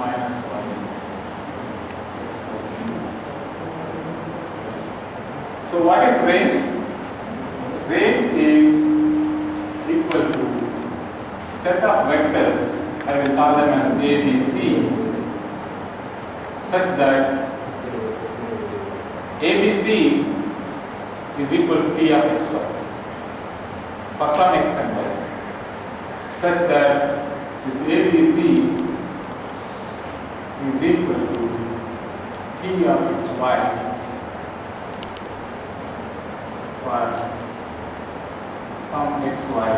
minus y. So what is range? Range is equal to set of vectors, I will call them as A, B, C, such that ABC is equal to T of x, y for some x and y, such that this ABC is equal to T of x, y for some x, y.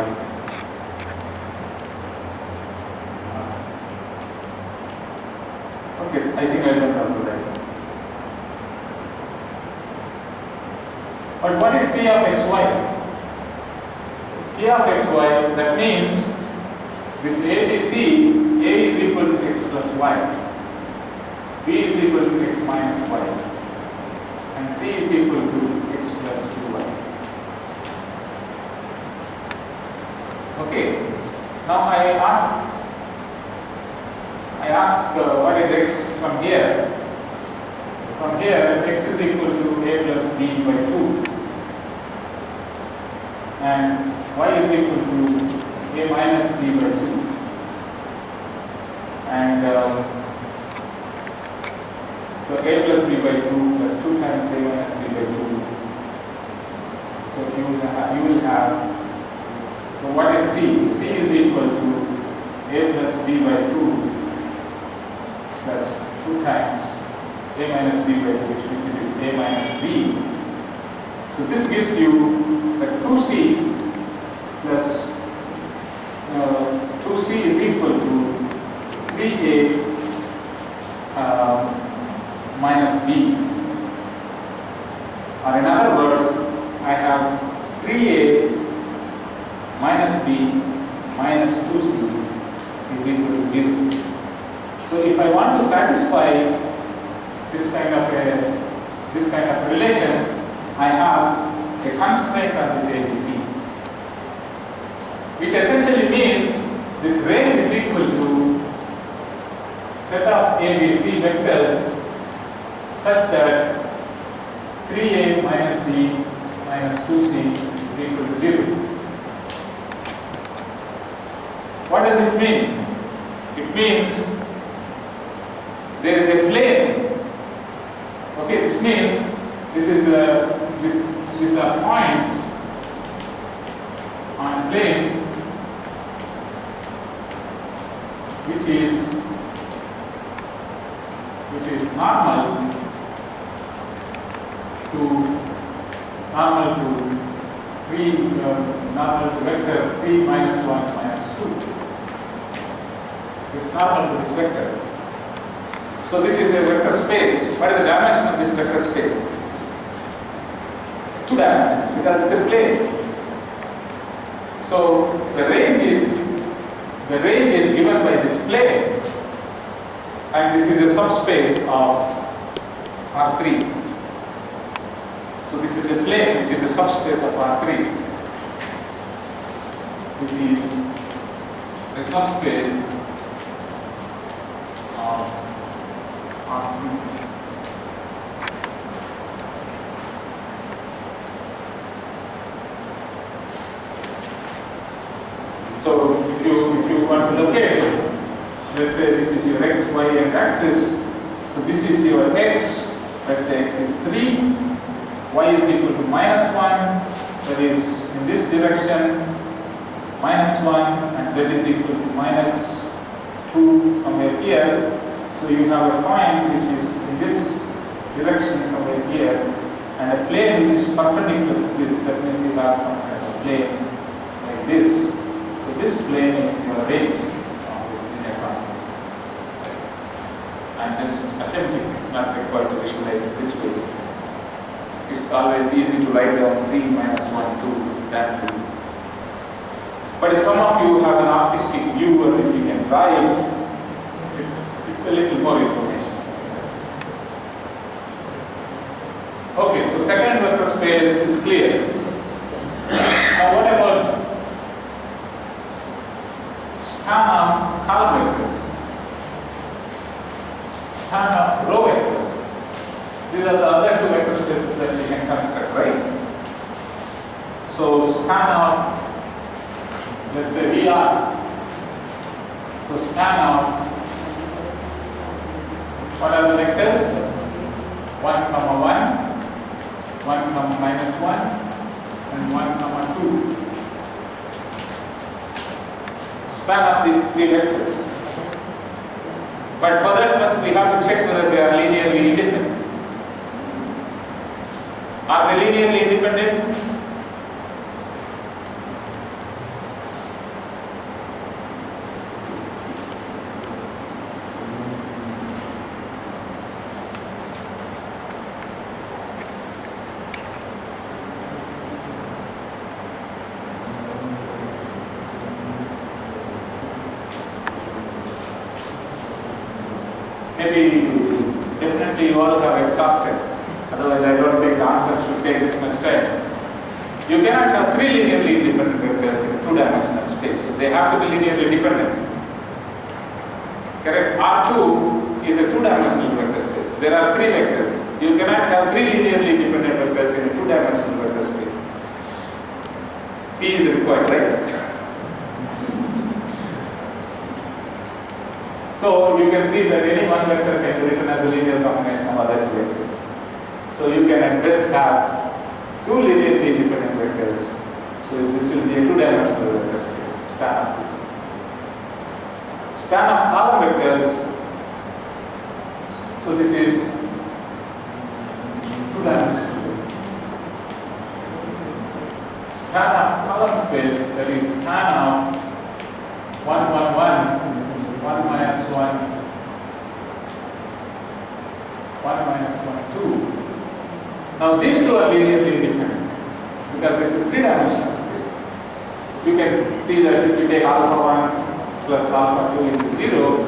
Okay, I think I don't have to write. But what is T of x, y? T of x, y, that means this ABC, A is equal to x plus y, B is equal to x minus y, and C is equal to x plus 2y. Okay, now I ask what is x from here? From here, x is equal to a plus b by 2, and y is equal to a minus b by 2, and so a plus b by 2 plus 2 times a minus b by 2. So you will have. So what is c? C is equal to a plus b by 2 plus 2 times a minus b by 2, which is a minus b. So this gives you that 2c plus 2c is equal to 3a minus b. Or in other words, I have 3a minus b minus 2c is equal to 0. So if I want to satisfy this kind of relation, I have a constraint on this ABC, which essentially means this range is equal to set of ABC vectors such that 3a minus b minus 2c is equal to 0. What does it mean? It means there is a plane. Okay, this means these are points on a plane which is normal to vector 3 minus 1 minus 2. It's normal to this vector. So this is a vector space. What is the dimension of this vector space? 2 dimensions, because it's a plane. So the range is given by this plane, and this is a subspace of R3. So this is a plane which is a subspace of R3, which is a subspace of R3. So if you want to locate, let's say this is your x, y, and axis. So this is your x. Let's say x is 3, y is equal to minus 1. That is in this direction minus 1, and z is equal to minus 2 somewhere here. So you have a point which is in this direction somewhere here, and a plane which is perpendicular to this. That means you have some kind of plane like this. So this plane is your range of this linear transformation. I'm just attempting, it's not required to visualize it this way. It's always easy to write down 3 minus 1, 2, than 2. But if some of you have an artistic view, or if you can draw it, it's a little more information. Okay, so second vector space is clear. Now what about span of column vectors? vectors that we can construct, right? So span of, let's say VR. So span of, what are the vectors? 1, 1, 1, minus 1, and 1, 2. Span of these three vectors. But for that, first we have to check whether they are linearly independent. Are they linearly independent? Maybe, definitely you all have exhausted. Otherwise, I don't think the answer should take this much time. You cannot have three linearly independent vectors in a two-dimensional space. So they have to be linearly dependent. Correct? R2 is a two-dimensional vector space. There are three vectors. You cannot have three linearly independent vectors in a two-dimensional vector space. P is required, right? So you can see that any one vector can be written as a linear combination of other two vectors. So you can at best have two linearly independent vectors. So this will be a two-dimensional vector space. Span of this. Span of column vectors. So this is two-dimensional vectors. Span of column space, that is span of 1, 1, 1. 1 minus 1, 1 minus 1, 2. Now these two are linearly independent because this is three-dimensional space. You can see that if you take alpha 1 plus alpha 2 into 0,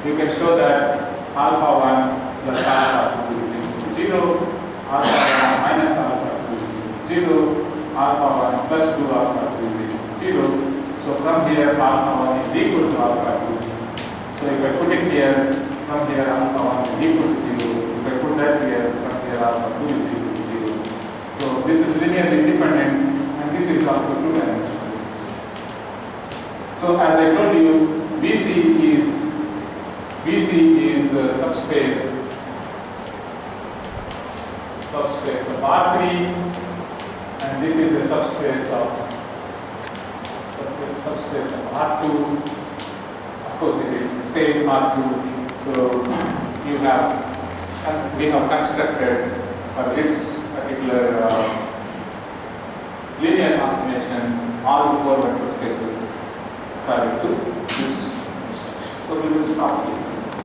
you can show that alpha 1 plus alpha 2 is equal to 0, alpha 1 minus alpha 2 is equal to 0, alpha 1 plus 2 alpha 2 is equal to 0. So from here alpha 1 is equal to alpha 2. So if I put it here, from here alpha 1 is equal to 0. If I put that here, from here alpha 2 is equal to 0. So this is linearly independent and this is also two-dimensional. So as I told you, VC is a subspace of R3 and this is the subspace of R2. Of course, it is same R2. So we have constructed for this particular linear transformation all four vector spaces according to this. So we will stop here.